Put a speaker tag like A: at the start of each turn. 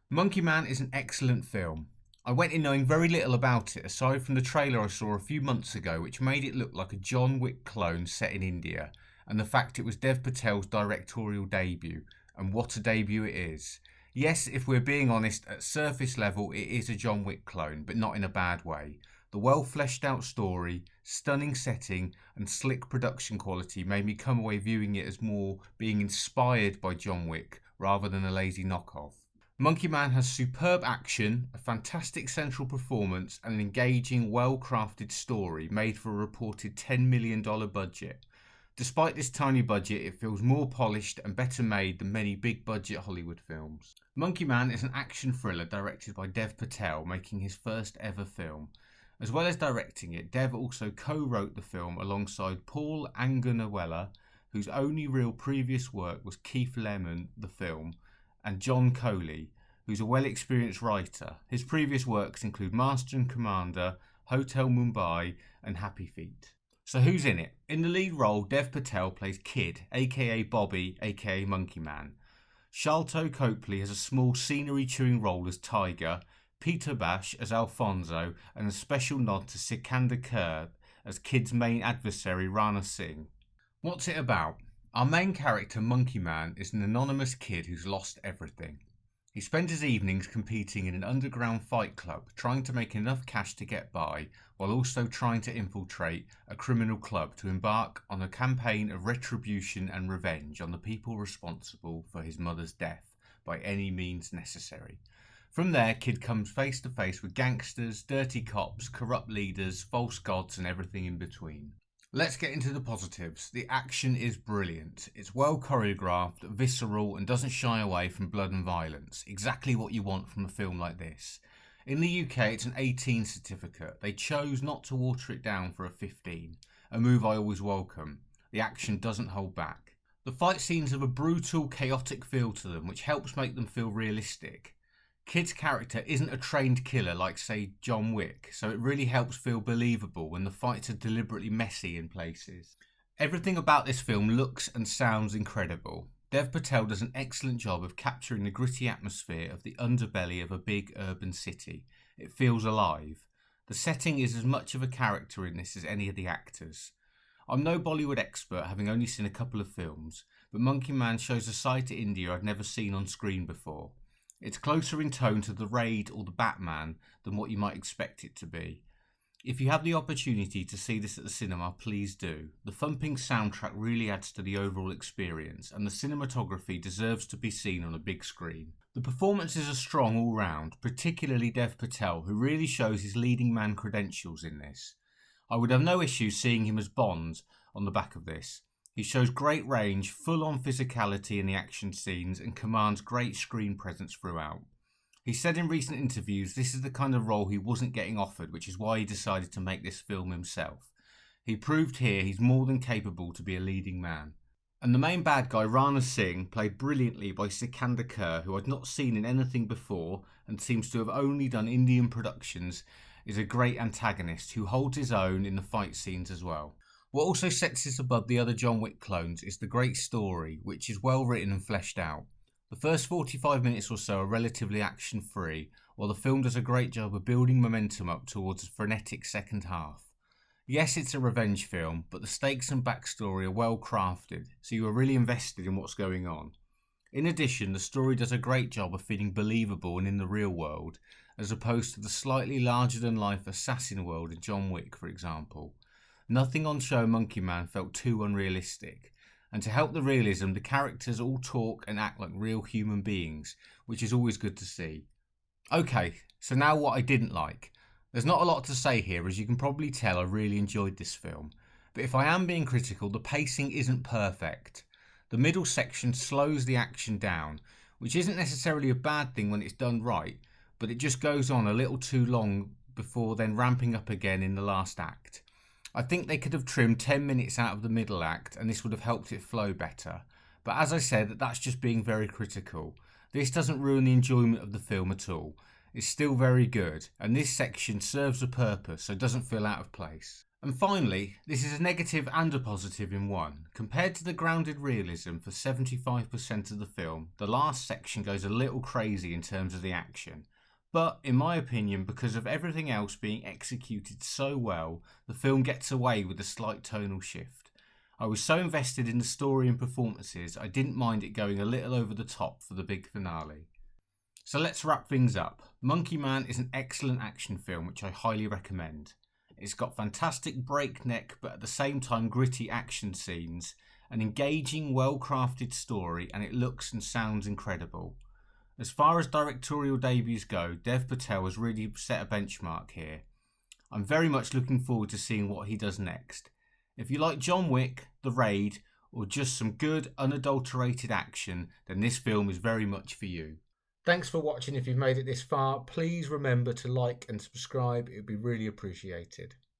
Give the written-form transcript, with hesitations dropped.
A: Monkey Man is an excellent film. I went in knowing very little about it aside from the trailer I saw a few months ago, which made it look like a John Wick clone set in India, and the fact it was Dev Patel's directorial debut, and what a debut it is. Yes, if we're being honest, at surface level it is a John Wick clone, but not in a bad way. The well fleshed out story, stunning setting, and slick production quality made me come away viewing it as more being inspired by John Wick rather than a lazy knockoff. Monkey Man has superb action, a fantastic central performance, and an engaging, well-crafted story made for a reported $10 million budget. Despite this tiny budget, it feels more polished and better made than many big-budget Hollywood films. Monkey Man is an action thriller directed by Dev Patel, making his first ever film. As well as directing it, Dev also co-wrote the film alongside Paul Angunuella, whose only real previous work was Keith Lemon, the film, and John Coley, who's a well-experienced writer. His previous works include Master and Commander, Hotel Mumbai, and Happy Feet. So who's in it? In the lead role, Dev Patel plays Kid, aka Bobby, aka Monkey Man. Sharlto Copley has a small scenery-chewing role as Tiger, Peter Bash as Alfonso, and a special nod to Sikander Kher as Kid's main adversary Rana Singh. What's it about? Our main character, Monkey Man, is an anonymous kid who's lost everything. He spends his evenings competing in an underground fight club, trying to make enough cash to get by, while also trying to infiltrate a criminal club to embark on a campaign of retribution and revenge on the people responsible for his mother's death by any means necessary. From there, Kid comes face to face with gangsters, dirty cops, corrupt leaders, false gods, and everything in between. Let's get into the positives. The action is brilliant. It's well choreographed, visceral, and doesn't shy away from blood and violence. Exactly what you want from a film like this. In the UK, it's an 18 certificate. They chose not to water it down for a 15, a move I always welcome. The action doesn't hold back. The fight scenes have a brutal, chaotic feel to them, which helps make them feel realistic. Kid's character isn't a trained killer like, say, John Wick, so it really helps feel believable when the fights are deliberately messy in places. Everything about this film looks and sounds incredible. Dev Patel does an excellent job of capturing the gritty atmosphere of the underbelly of a big urban city. It feels alive. The setting is as much of a character in this as any of the actors. I'm no Bollywood expert, having only seen a couple of films, but Monkey Man shows a side to India I'd never seen on screen before. It's closer in tone to The Raid or The Batman than what you might expect it to be. If you have the opportunity to see this at the cinema, please do. The thumping soundtrack really adds to the overall experience, and the cinematography deserves to be seen on a big screen. The performances are strong all round, particularly Dev Patel, who really shows his leading man credentials in this. I would have no issue seeing him as Bond on the back of this. He shows great range, full-on physicality in the action scenes, and commands great screen presence throughout. He said in recent interviews this is the kind of role he wasn't getting offered, which is why he decided to make this film himself. He proved here he's more than capable to be a leading man. And the main bad guy, Rana Singh, played brilliantly by Sikander Kher, who I'd not seen in anything before and seems to have only done Indian productions, is a great antagonist who holds his own in the fight scenes as well. What also sets this above the other John Wick clones is the great story, which is well written and fleshed out. The first 45 minutes or so are relatively action-free, while the film does a great job of building momentum up towards a frenetic second half. Yes, it's a revenge film, but the stakes and backstory are well crafted, so you are really invested in what's going on. In addition, the story does a great job of feeling believable and in the real world, as opposed to the slightly larger-than-life assassin world in John Wick, for example. Nothing on show Monkey Man felt too unrealistic, and to help the realism, the characters all talk and act like real human beings, which is always good to see. Okay, so now what I didn't like. There's not a lot to say here, as you can probably tell I really enjoyed this film, but if I am being critical, the pacing isn't perfect. The middle section slows the action down, which isn't necessarily a bad thing when it's done right, but it just goes on a little too long before then ramping up again in the last act. I think they could have trimmed 10 minutes out of the middle act and this would have helped it flow better. But as I said, that's just being very critical. This doesn't ruin the enjoyment of the film at all. It's still very good, and this section serves a purpose, so it doesn't feel out of place. And finally, this is a negative and a positive in one. Compared to the grounded realism for 75% of the film, the last section goes a little crazy in terms of the action. But, in my opinion, because of everything else being executed so well, the film gets away with a slight tonal shift. I was so invested in the story and performances, I didn't mind it going a little over the top for the big finale. So let's wrap things up. Monkey Man is an excellent action film which I highly recommend. It's got fantastic breakneck but at the same time gritty action scenes, an engaging, well-crafted story, and it looks and sounds incredible. As far as directorial debuts go, Dev Patel has really set a benchmark here. I'm very much looking forward to seeing what he does next. If you like John Wick, The Raid, or just some good, unadulterated action, then this film is very much for you. Thanks for watching. If you've made it this far, please remember to like and subscribe. It would be really appreciated.